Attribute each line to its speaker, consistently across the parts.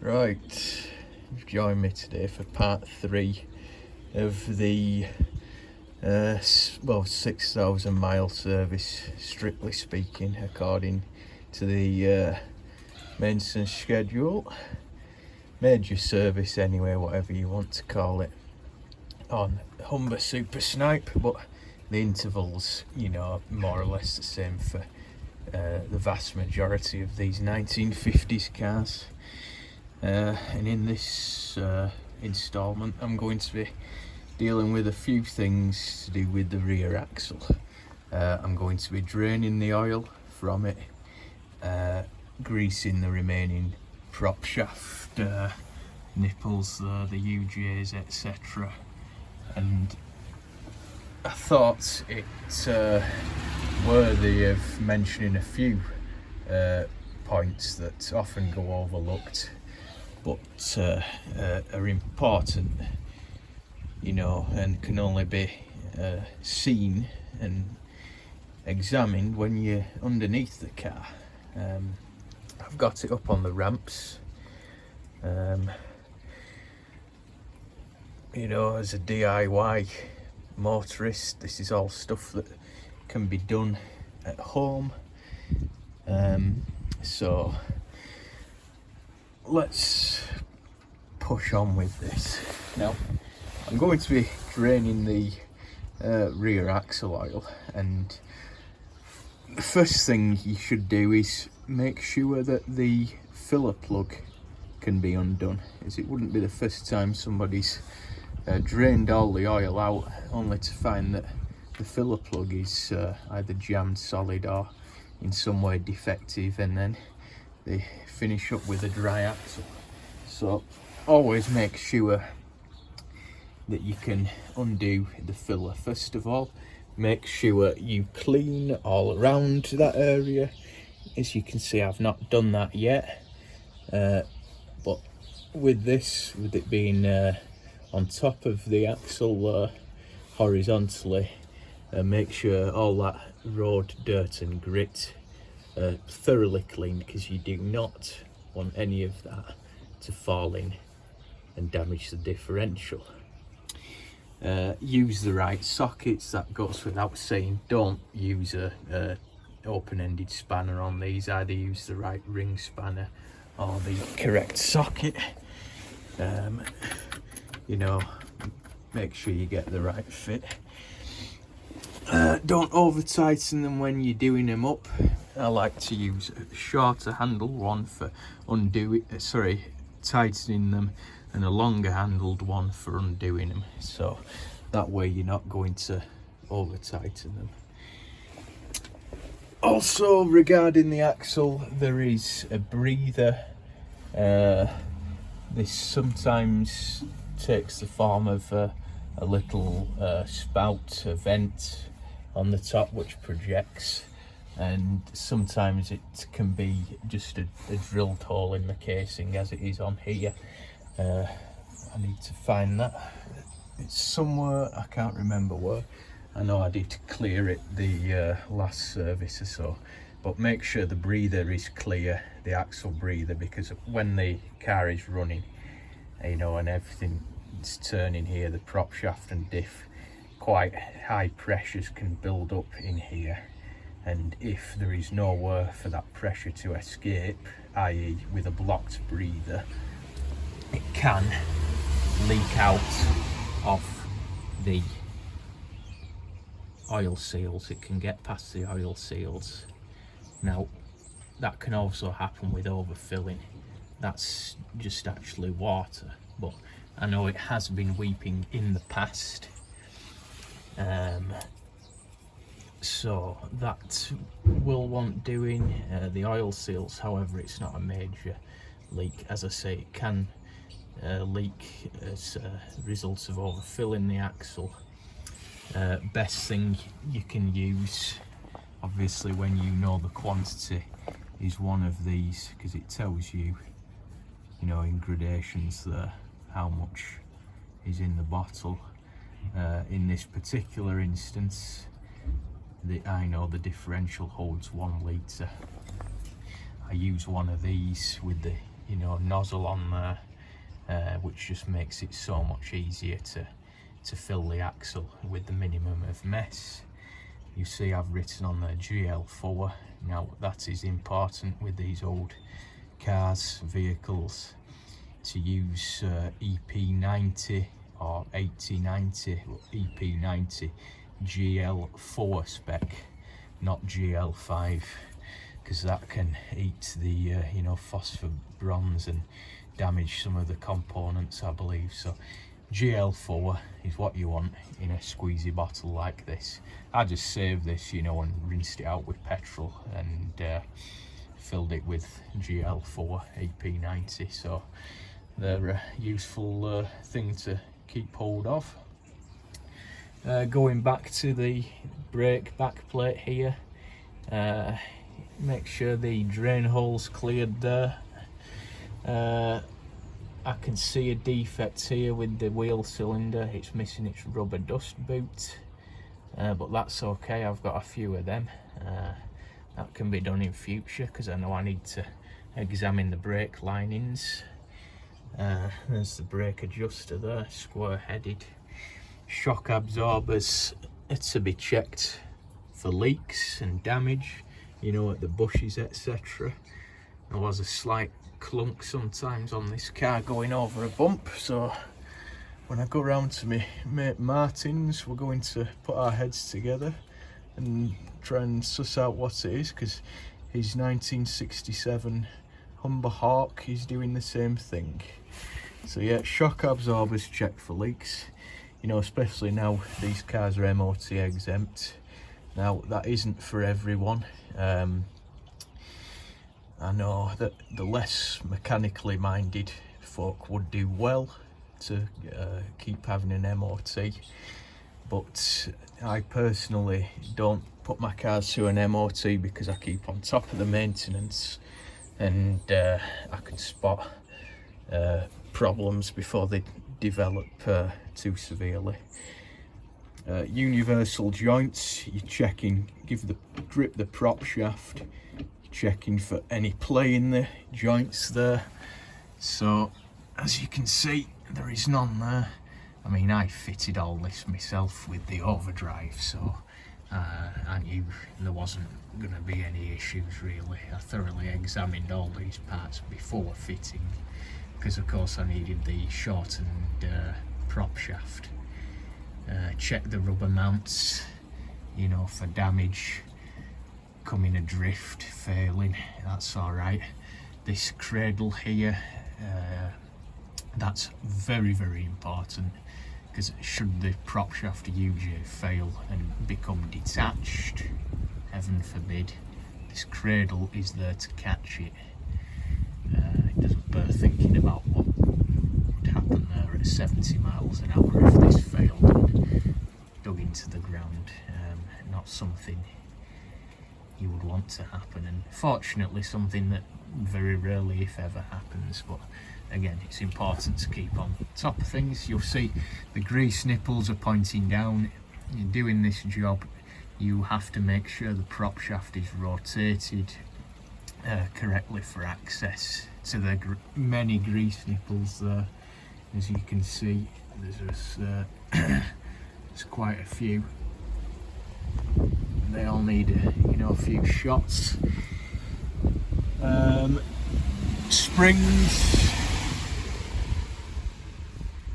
Speaker 1: Right, join me today for part 3 of the 6,000 mile service, strictly speaking, according to the maintenance schedule. Major service anyway, whatever you want to call it, on Humber Super Snipe, but the intervals, more or less the same for the vast majority of these 1950s cars. And in this instalment I'm going to be dealing with a few things to do with the rear axle. I'm going to be draining the oil from it, greasing the remaining prop shaft nipples, the UJs, etc. And I thought it worthy of mentioning a few points that often go overlooked, but are important, and can only be seen and examined when you're underneath the car. I've got it up on the ramps. As a DIY motorist, this is all stuff that can be done at home. So let's push on with this. Now, I'm going to be draining the rear axle oil, and the first thing you should do is make sure that the filler plug can be undone, as it wouldn't be the first time somebody's drained all the oil out only to find that the filler plug is either jammed solid or in some way defective, and then they finish up with a dry axle. So always make sure that you can undo the filler. First of all, make sure you clean all around that area. As you can see, I've not done that yet, but with it being on top of the axle horizontally, make sure all that road dirt and grit thoroughly clean, because you do not want any of that to fall in and damage the differential. Use the right sockets, that goes without saying. Don't use a open-ended spanner on these. Either use the right ring spanner or the correct socket. Make sure you get the right fit. Don't over tighten them when you're doing them up. I like to use a shorter handle one for tightening them, and a longer handled one for undoing them, so that way you're not going to over tighten them. Also, regarding the axle, there is a breather. This sometimes takes the form of a little spout, a vent on the top which projects, and sometimes it can be just a drilled hole in the casing, as it is on here. I need to find that. It's somewhere, I can't remember where. I know I did clear it the last service or so, but make sure the breather is clear, the axle breather, because when the car is running, and everything is turning here, the prop shaft and diff, quite high pressures can build up in here, and if there is nowhere for that pressure to escape, i.e. with a blocked breather, it can leak out of the oil seals. It can get past the oil seals. Now, that can also happen with overfilling. That's just actually water, but I know it has been weeping in the past. So that will want doing. The oil seals, however, it's not a major leak. As I say, it can leak as a result of overfilling the axle. Best thing you can use, obviously, when you know the quantity, is one of these, because it tells you, in gradations there, how much is in the bottle. In this particular instance, I know the differential holds 1 litre. I use one of these with the you know, nozzle on there, which just makes it so much easier to fill the axle with the minimum of mess. You see I've written on there GL4. Now that is important with these old cars, vehicles, to use EP90 or 8090, EP90 GL4 spec, not GL5, because that can eat the you know, phosphor bronze and damage some of the components, I believe. So GL4 is what you want in a squeezy bottle like this. I just saved this, you know, and rinsed it out with petrol and filled it with GL4 EP90. So they're a useful thing to keep hold of. Going back to the brake back plate here, make sure the drain hole's cleared there. I can see a defect here with the wheel cylinder. It's missing its rubber dust boot, but that's okay. I've got a few of them. That can be done in future because I know I need to examine the brake linings. There's the brake adjuster there, square headed. Shock absorbers are to be checked for leaks and damage, you know, at the bushes, etc. There was a slight clunk sometimes on this car going over a bump, so when I go round to my mate Martin's, we're going to put our heads together and try and suss out what it is, because his 1967 Humber Hawk is doing the same thing. So yeah, shock absorbers checked for leaks, you know, especially now these cars are MOT exempt. Now that isn't for everyone. I know that the less mechanically minded folk would do well to keep having an MOT, but I personally don't put my cars through an MOT because I keep on top of the maintenance, and I can spot problems before they develop too severely. Universal joints, you're checking, give the grip the prop shaft, checking for any play in the joints there. So as you can see, there is none there. I mean, I fitted all this myself with the overdrive, so I knew there wasn't going to be any issues really. I thoroughly examined all these parts before fitting, because of course I needed the shortened prop shaft. Check the rubber mounts, you know, for damage, coming adrift, failing, that's all right. This cradle here, that's very, very important, because should the prop shaft UJ fail and become detached, heaven forbid, this cradle is there to catch it. It doesn't bear thinking about what would happen there at 70 miles an hour if this failed and dug into the ground. Not something you would want to happen, and fortunately something that very rarely if ever happens. But again, it's important to keep on top of things. You'll see the grease nipples are pointing down. In doing this job, you have to make sure the prop shaft is rotated correctly for access to the many grease nipples there. As you can see, there's quite a few. They all need a few shots. Springs,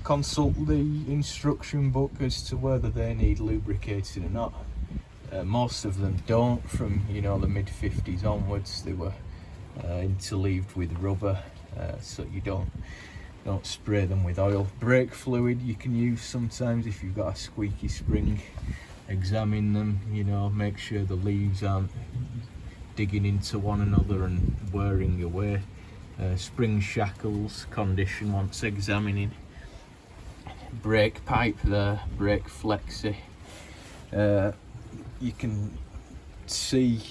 Speaker 1: consult the instruction book as to whether they need lubricating or not. Most of them don't. From the mid-50s onwards, they were interleaved with rubber, so you don't spray them with oil. Brake fluid you can use sometimes if you've got a squeaky spring. Examine them, make sure the leaves aren't digging into one another and wearing away. Spring shackles condition wants examining. Brake pipe there, brake flexi. You can see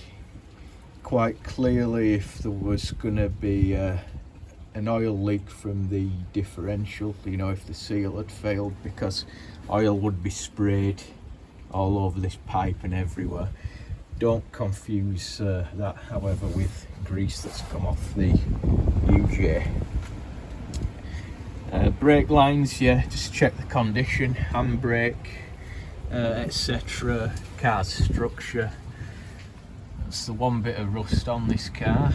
Speaker 1: quite clearly if there was going to be an oil leak from the differential, if the seal had failed, because oil would be sprayed all over this pipe and everywhere. Don't confuse that, however, with grease that's come off the UJ UJ. Brake lines, yeah, just check the condition, handbrake, etc. Car's structure. That's the one bit of rust on this car,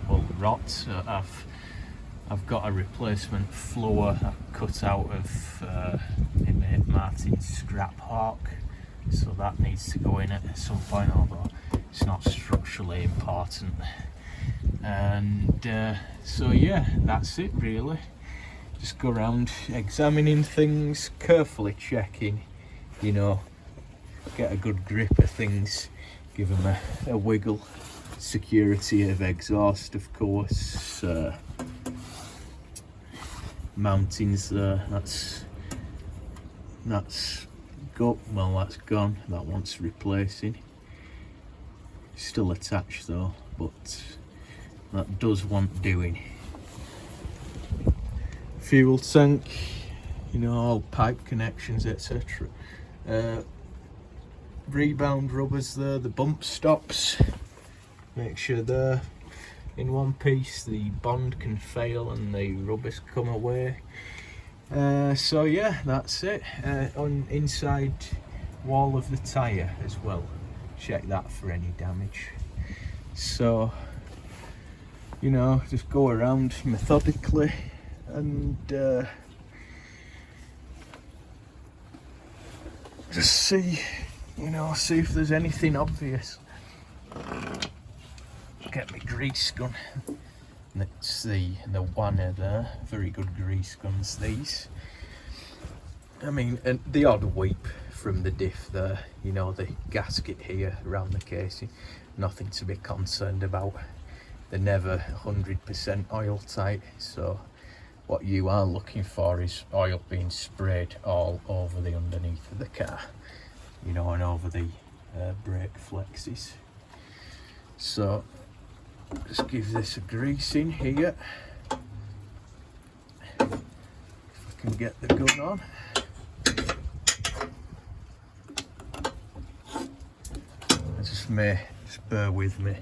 Speaker 1: well, rot. So I've got a replacement floor I cut out of my mate Martin's scrap hawk, so that needs to go in at some point, although it's not structurally important. And so yeah, that's it really. Just go around examining things, carefully checking, you know, get a good grip of things, give them a wiggle, security of exhaust of course, mountings there, that's go, well that's gone, that wants replacing, still attached though, but that does want doing. Fuel tank, you know, all pipe connections, etc. Rebound rubbers there, the bump stops, make sure they're in one piece, the bond can fail and the rubbers come away. So yeah, that's it. On inside wall of the tyre as well, check that for any damage. So, you know, just go around methodically and just see, you know, see if there's anything obvious. Get my grease gun. That's the Wanner there. Very good grease guns these. I mean, and the odd weep from the diff there, you know, the gasket here around the casing, nothing to be concerned about. They're never 100% oil tight, so what you are looking for is oil being sprayed all over the underneath of the car, you know, and over the brake flexes. So just give this a grease in here. If I can get the gun on. Just bear with me.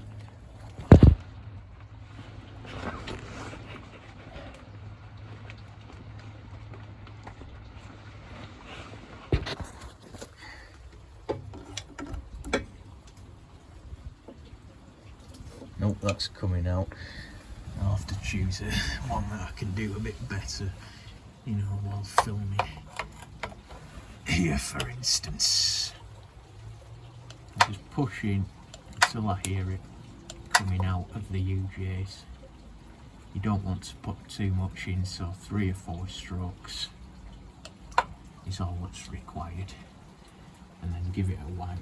Speaker 1: Nope, that's coming out. I'll have to choose one that I can do a bit better, you know, while filming. Here, for instance, I'm just pushing until I hear it coming out of the UJs. You don't want to put too much in, so 3 or 4 strokes is all that's required. And then give it a wipe.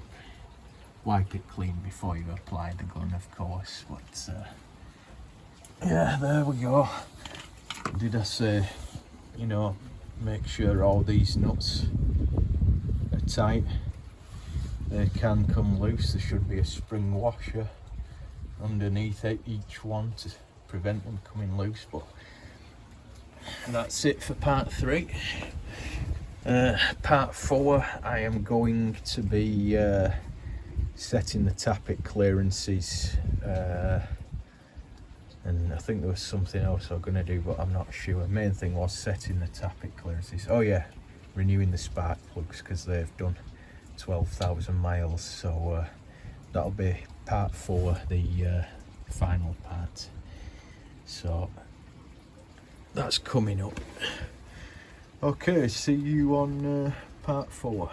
Speaker 1: Wipe it clean before you apply the gun, of course, but yeah, there we go. Did I say, you know, make sure all these nuts are tight. They can come loose. There should be a spring washer underneath each one to prevent them coming loose, but that's it for part 3. Part 4, I am going to be setting the tappet clearances, and I think there was something else I was going to do, but I'm not sure. The main thing was setting the tappet clearances. Oh yeah, renewing the spark plugs because they've done 12,000 miles, so that'll be part 4, the final part. So that's coming up. Okay, see you on part 4.